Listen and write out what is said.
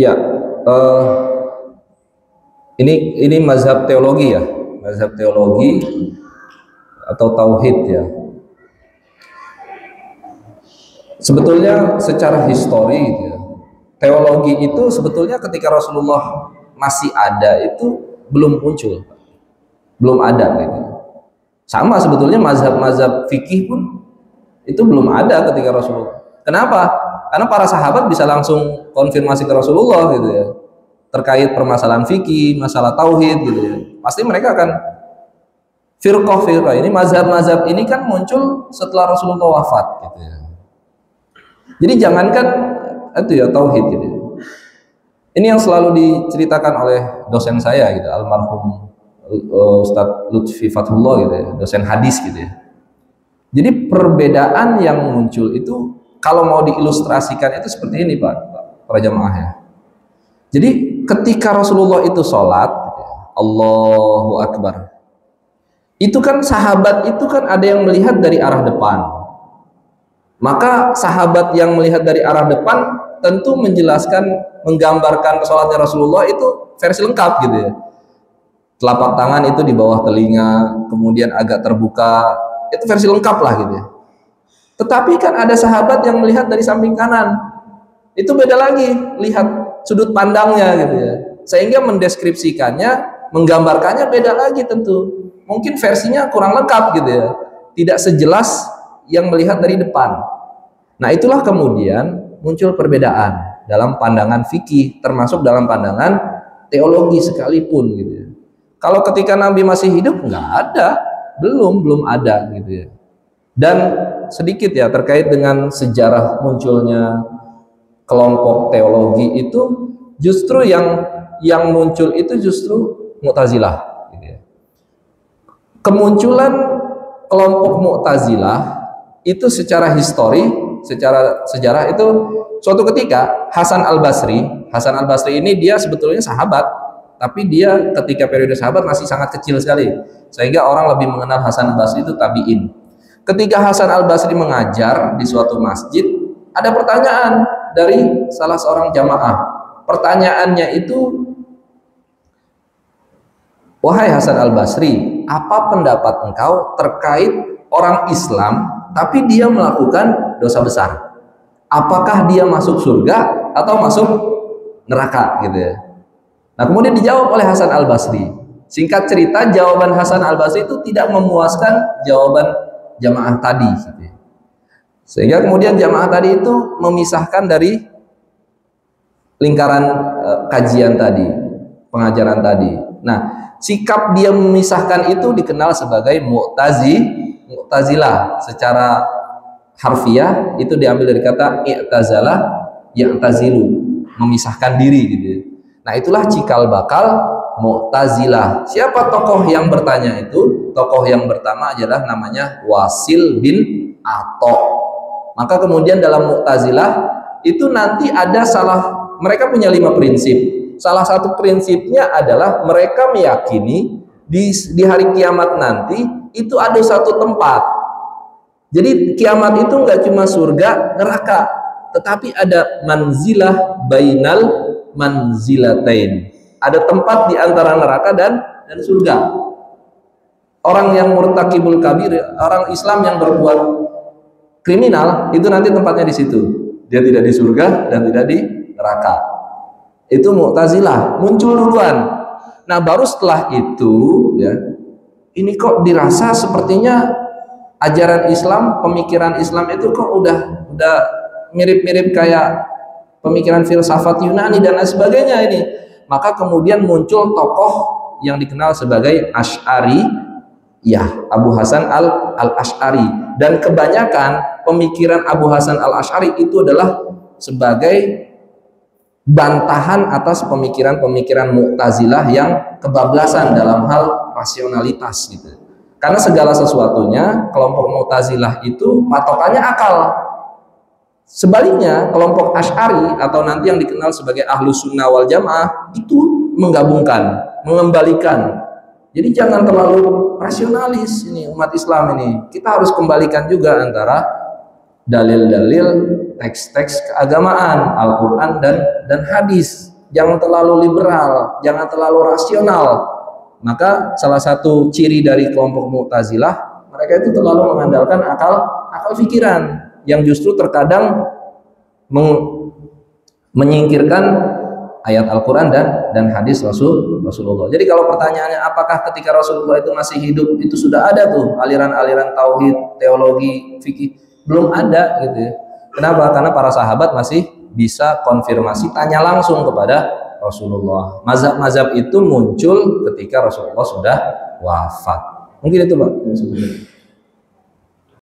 Ya, eh, ini mazhab teologi ya, mazhab teologi atau tauhid ya. Sebetulnya secara histori gitu ya, teologi itu sebetulnya ketika Rasulullah masih ada itu belum muncul, belum ada gitu. Sama sebetulnya mazhab-mazhab fikih pun itu belum ada ketika Rasulullah. Kenapa? Karena para sahabat bisa langsung konfirmasi ke Rasulullah gitu ya, terkait permasalahan fikih, masalah tauhid gitu ya. Pasti mereka akan firqah ini, mazhab-mazhab ini kan muncul setelah Rasulullah wafat gitu ya. Jadi jangankan itu ya tauhid gitu ya. Ini yang selalu diceritakan oleh dosen saya gitu, almarhum Ustadz Lutfi Fathullah gitu ya, dosen hadis gitu ya. Jadi perbedaan yang muncul itu kalau mau diilustrasikan itu seperti ini Pak, para jamaah ya. Jadi ketika Rasulullah itu sholat, Allahu Akbar, itu kan sahabat itu kan ada yang melihat dari arah depan. Maka sahabat yang melihat dari arah depan tentu menjelaskan, menggambarkan sholatnya Rasulullah itu versi lengkap gitu ya. Telapak tangan itu di bawah telinga, kemudian agak terbuka, itu versi lengkap lah gitu ya. Tetapi kan ada sahabat yang melihat dari samping kanan, itu beda lagi, lihat sudut pandangnya gitu ya, sehingga mendeskripsikannya, menggambarkannya beda lagi tentu. Mungkin versinya kurang lengkap gitu ya, tidak sejelas yang melihat dari depan. Nah itulah kemudian muncul perbedaan dalam pandangan fikih, termasuk dalam pandangan teologi sekalipun gitu ya. Kalau ketika Nabi masih hidup nggak ada, belum ada gitu ya. Dan sedikit ya terkait dengan sejarah munculnya kelompok teologi itu, justru yang muncul itu justru Mu'tazilah gitu ya. Kemunculan kelompok Mu'tazilah itu secara histori, secara sejarah itu suatu ketika Hasan al-Basri ini dia sebetulnya sahabat, tapi dia ketika periode sahabat masih sangat kecil sekali, sehingga orang lebih mengenal Hasan al-Basri itu tabi'in. Ketika Hasan al-Basri mengajar di suatu masjid, ada pertanyaan dari salah seorang jamaah. Pertanyaannya itu, wahai Hasan al-Basri, apa pendapat engkau terkait orang Islam tapi dia melakukan dosa besar? Apakah dia masuk surga atau masuk neraka gitu ya? Nah kemudian dijawab oleh Hasan al-Basri. Singkat cerita, jawaban Hasan al-Basri itu tidak memuaskan jawaban jamaah tadi gitu ya. Sehingga kemudian jamaah tadi itu memisahkan dari lingkaran kajian tadi, pengajaran tadi. Nah sikap dia memisahkan itu dikenal sebagai Mu'tazilah. Secara harfiah itu diambil dari kata i'tazalah ya'tazilu, memisahkan diri gitu. Nah itulah cikal bakal Mu'tazilah. Siapa tokoh yang bertanya itu? Tokoh yang pertama adalah namanya Wasil bin Atha. Maka kemudian dalam Mu'tazilah itu nanti ada mereka punya 5 prinsip. Salah satu prinsipnya adalah mereka meyakini di hari kiamat nanti itu ada satu tempat. Jadi kiamat itu nggak cuma surga, neraka, tetapi ada manzilah bainal manzilatain. Ada tempat di antara neraka dan surga. Orang yang murtakibul kabir, orang Islam yang berbuat kriminal, itu nanti tempatnya di situ. Dia tidak di surga dan tidak di neraka. Itu Mu'tazilah muncul duluan. Nah baru setelah itu ya, ini kok dirasa sepertinya ajaran Islam, pemikiran Islam itu kok udah mirip-mirip kayak pemikiran filsafat Yunani dan lain sebagainya ini. Maka kemudian muncul tokoh yang dikenal sebagai Asy'ari, ya Abu Hasan al-Asy'ari. Dan kebanyakan pemikiran Abu Hasan al-Asy'ari itu adalah sebagai bantahan atas pemikiran-pemikiran Mu'tazilah yang kebablasan dalam hal rasionalitas gitu. Karena segala sesuatunya kelompok Mu'tazilah itu patokannya akal. Sebaliknya kelompok Asy'ari atau nanti yang dikenal sebagai Ahlus Sunnah wal Jamaah itu menggabungkan, mengembalikan. Jadi jangan terlalu rasionalis ini umat Islam ini. Kita harus kembalikan juga antara dalil-dalil teks-teks keagamaan, Al-Quran dan hadis. Jangan terlalu liberal, jangan terlalu rasional. Maka salah satu ciri dari kelompok Mu'tazilah, mereka itu terlalu mengandalkan akal pikiran yang justru terkadang menyingkirkan ayat Al-Quran dan hadis Rasulullah. Jadi kalau pertanyaannya apakah ketika Rasulullah itu masih hidup itu sudah ada tuh aliran-aliran tauhid, teologi, fikih? Belum ada gitu ya. Kenapa? Karena para sahabat masih bisa konfirmasi, tanya langsung kepada Rasulullah. Mazhab-mazhab itu muncul ketika Rasulullah sudah wafat. Mungkin itu Pak.